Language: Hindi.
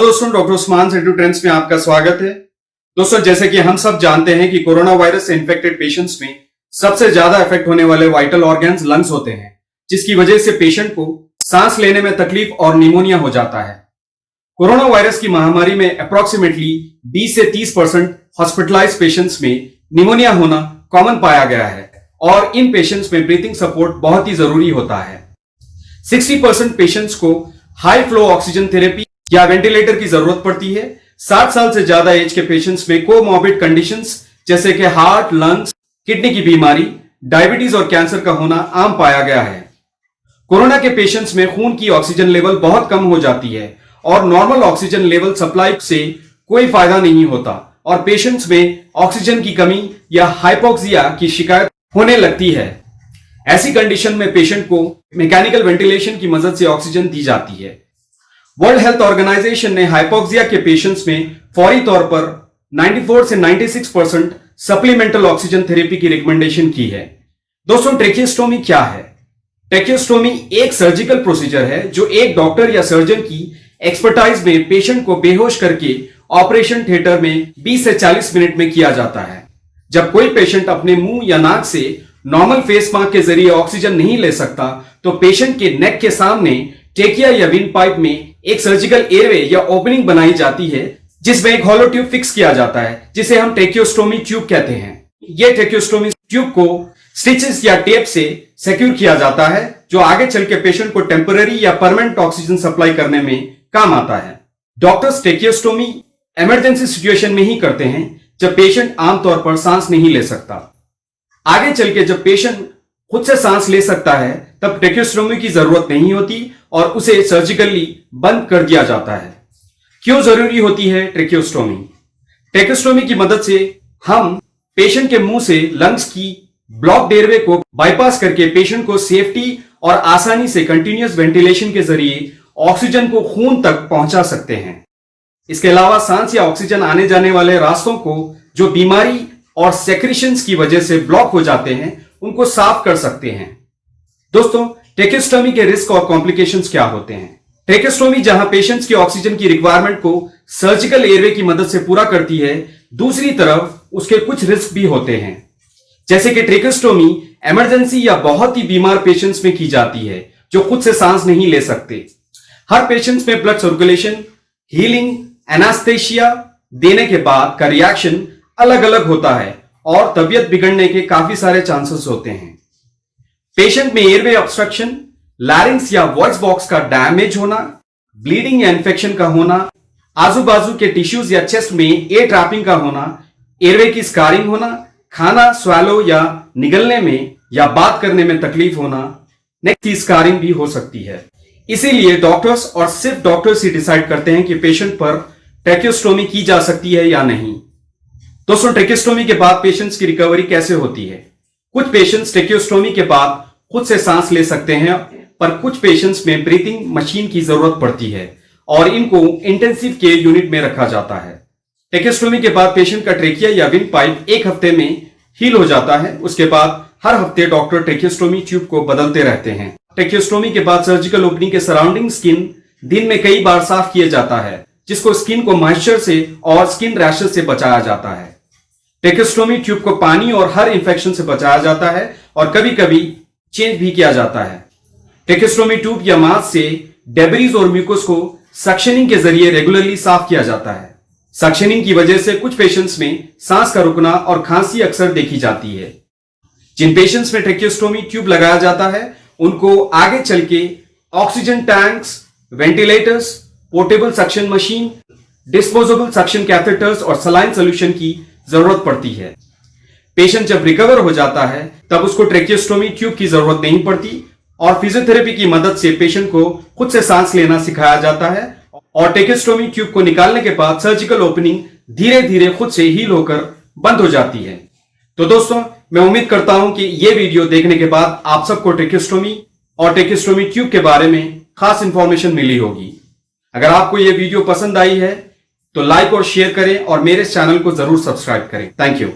दोस्तों, डॉक्टर उस्मान से ट्रेंड्स में आपका स्वागत है। दोस्तों, जैसे कि हम सब जानते हैं कि कोरोना वायरस से इन्फेक्टेड पेशेंट्स में सबसे ज्यादा इफेक्ट होने वाले वाइटल ऑर्गन्स लंग्स होते हैं, जिसकी वजह से पेशेंट को सांस लेने में तकलीफ और निमोनिया हो जाता है। कोरोना वायरस की महामारी में अप्रोक्सीमेटली 20 से 30% हॉस्पिटलाइज्ड पेशेंट्स में निमोनिया होना कॉमन पाया गया है और इन पेशेंट्स में ब्रीथिंग सपोर्ट बहुत ही जरूरी होता है। 60% पेशेंट्स को हाई फ्लो ऑक्सीजन थेरेपी या वेंटिलेटर की जरूरत पड़ती है। 60 साल से ज्यादा एज के पेशेंट्स में कोमॉर्बिड कंडीशंस जैसे कि हार्ट, लंग्स, किडनी की बीमारी, डायबिटीज और कैंसर का होना आम पाया गया है। कोरोना के पेशेंट्स में खून की ऑक्सीजन लेवल बहुत कम हो जाती है और नॉर्मल ऑक्सीजन लेवल सप्लाई से कोई फायदा नहीं होता और पेशेंट्स में ऑक्सीजन की कमी या हाइपोक्सिया की शिकायत होने लगती है। ऐसी कंडीशन में पेशेंट को मैकेनिकल वेंटिलेशन की मदद से ऑक्सीजन दी जाती है। वर्ल्ड हेल्थ ऑर्गेनाइजेशन ने हाइपोक्सिया के पेशेंट्स में फौरी तौर पर 94 से 96% सप्लीमेंटल ऑक्सीजन थेरेपी की रिकमेंडेशन की है। दोस्तों, ट्रेकियोस्टोमी क्या है? ट्रेकियोस्टोमी एक सर्जिकल प्रोसीजर है जो एक डॉक्टर या सर्जन की एक्सपर्टाइज में पेशेंट को बेहोश करके ऑपरेशन थिएटर में 20 से 40 मिनट में किया जाता है। जब कोई पेशेंट अपने मुंह या नाक से नॉर्मल फेस मास्क के जरिए ऑक्सीजन नहीं ले सकता तो पेशेंट के नेक के सामने ट्रेकिया या विंड पाइप में एक सर्जिकल एयरवे या ओपनिंग बनाई जाती है जिसमें एक हॉलो ट्यूब फिक्स किया जाता है जिसे हम ट्रेकियोस्टोमी ट्यूब कहते हैं। यह ट्रेकियोस्टोमी ट्यूब को स्टिचेस या टेप से सिक्योर किया जाता है जो आगे चल के पेशेंट को टेम्पररी या परमानेंट ऑक्सीजन सप्लाई करने में काम आता है। डॉक्टर्स ट्रेकियोस्टोमी इमरजेंसी सिचुएशन में ही करते हैं जब पेशेंट आमतौर पर सांस नहीं ले सकता। आगे चल के जब पेशेंट खुद से सांस ले सकता है तब ट्रेकियोस्टोमी की जरूरत नहीं होती और उसे सर्जिकली बंद कर दिया जाता है। क्यों जरूरी होती है ट्रेकियोस्टोमी? ट्रेकियोस्टोमी की मदद से हम पेशेंट के मुंह से लंग्स की ब्लॉक एयरवे को बाईपास करके पेशेंट को सेफ्टी और आसानी से कंटिन्यूअस वेंटिलेशन के जरिए ऑक्सीजन को खून तक पहुंचा सकते हैं। इसके अलावा सांस या ऑक्सीजन आने जाने वाले रास्तों को जो बीमारी और सेक्रेशंस की वजह से ब्लॉक हो जाते हैं उनको साफ कर सकते हैं। दोस्तों, ट्रेकियोस्टोमी के रिस्क और कॉम्प्लिकेशंस क्या होते हैं? ट्रेकियोस्टोमी जहां पेशेंट्स की ऑक्सीजन की रिक्वायरमेंट को सर्जिकल एयरवे की मदद से पूरा करती है, दूसरी तरफ उसके कुछ रिस्क भी होते हैं। जैसे कि ट्रेकियोस्टोमी इमरजेंसी या बहुत ही बीमार पेशेंट्स में की जाती है जो खुद से सांस नहीं ले सकते। हर पेशेंट्स में ब्लड सर्कुलेशन, हीलिंग, एनास्थेशिया देने के बाद का रिएक्शन अलग अलग होता है और तबीयत बिगड़ने के काफी सारे चांसेस होते हैं। पेशेंट में एयरवे ऑब्स्ट्रक्शन, लैरिंक्स या वॉइस बॉक्स का डैमेज होना, ब्लीडिंग या इंफेक्शन का होना, आजू बाजू के टिश्यूज या चेस्ट में एयर ट्रैपिंग का होना, एयरवे की स्कारिंग होना, खाना स्वैलो या निगलने में या बात करने में तकलीफ होना, नेक की स्कारिंग भी हो सकती है। इसीलिए डॉक्टर्स और सिर्फ डॉक्टर्स ही डिसाइड करते हैं कि पेशेंट पर ट्रेकियोस्टोमी की जा सकती है या नहीं। दोस्तों, ट्रेकियोस्टोमी के बाद पेशेंट्स की रिकवरी कैसे होती है? कुछ पेशेंट्स ट्रेकियोस्टोमी के बाद खुद से सांस ले सकते हैं पर कुछ पेशेंट्स में ब्रीथिंग मशीन की जरूरत पड़ती है और इनको इंटेंसिव केयर यूनिट में रखा जाता है। ट्रेकियोस्टोमी के बाद पेशेंट का ट्रेकिया या विंड पाइप एक हफ्ते में हील हो जाता है। उसके बाद हर हफ्ते डॉक्टर ट्रेकियोस्टोमी ट्यूब को बदलते रहते हैं। ट्रेकियोस्टोमी के बाद सर्जिकल ओपनिंग के सराउंडिंग स्किन दिन में कई बार साफ किया जाता है जिसको स्किन को मॉइस्चर से और स्किन रैशेस से बचाया जाता है। ट्रेकियोस्टोमी ट्यूब को पानी और हर इंफेक्शन से बचाया जाता है और कभी कभी चेंज भी किया जाता है। ट्रेकियोस्टोमी ट्यूब या मास्क से डेब्रीज और म्यूकस को सक्शनिंग के जरिए रेगुलरली साफ किया जाता है। सक्शनिंग की वजह से कुछ पेशेंट्स में सांस का रुकना और खांसी अक्सर देखी जाती है। जिन पेशेंट्स में ट्रेकियोस्टोमी ट्यूब लगाया जाता है उनको आगे चल के oxygen tanks, ventilators, portable suction machine, disposable suction catheters और सलाइन सोल्यूशन की जरूरत पड़ती है। पेशेंट जब रिकवर हो जाता है तब उसको ट्रेकियोस्टोमी ट्यूब की जरूरत नहीं पड़ती और फिजियोथेरेपी की मदद से पेशेंट को खुद से सांस लेना सिखाया जाता है और ट्रेकियोस्टोमी ट्यूब को निकालने के बाद सर्जिकल ओपनिंग धीरे धीरे खुद से हील होकर बंद हो जाती है। तो दोस्तों, मैं उम्मीद करता हूं कि यह वीडियो देखने के बाद आप सबको ट्रेकियोस्टोमी और ट्रेकियोस्टोमी ट्यूब के बारे में खास इंफॉर्मेशन मिली होगी। अगर आपको यह वीडियो पसंद आई है तो लाइक और शेयर करें और मेरे चैनल को जरूर सब्सक्राइब करें। Thank you.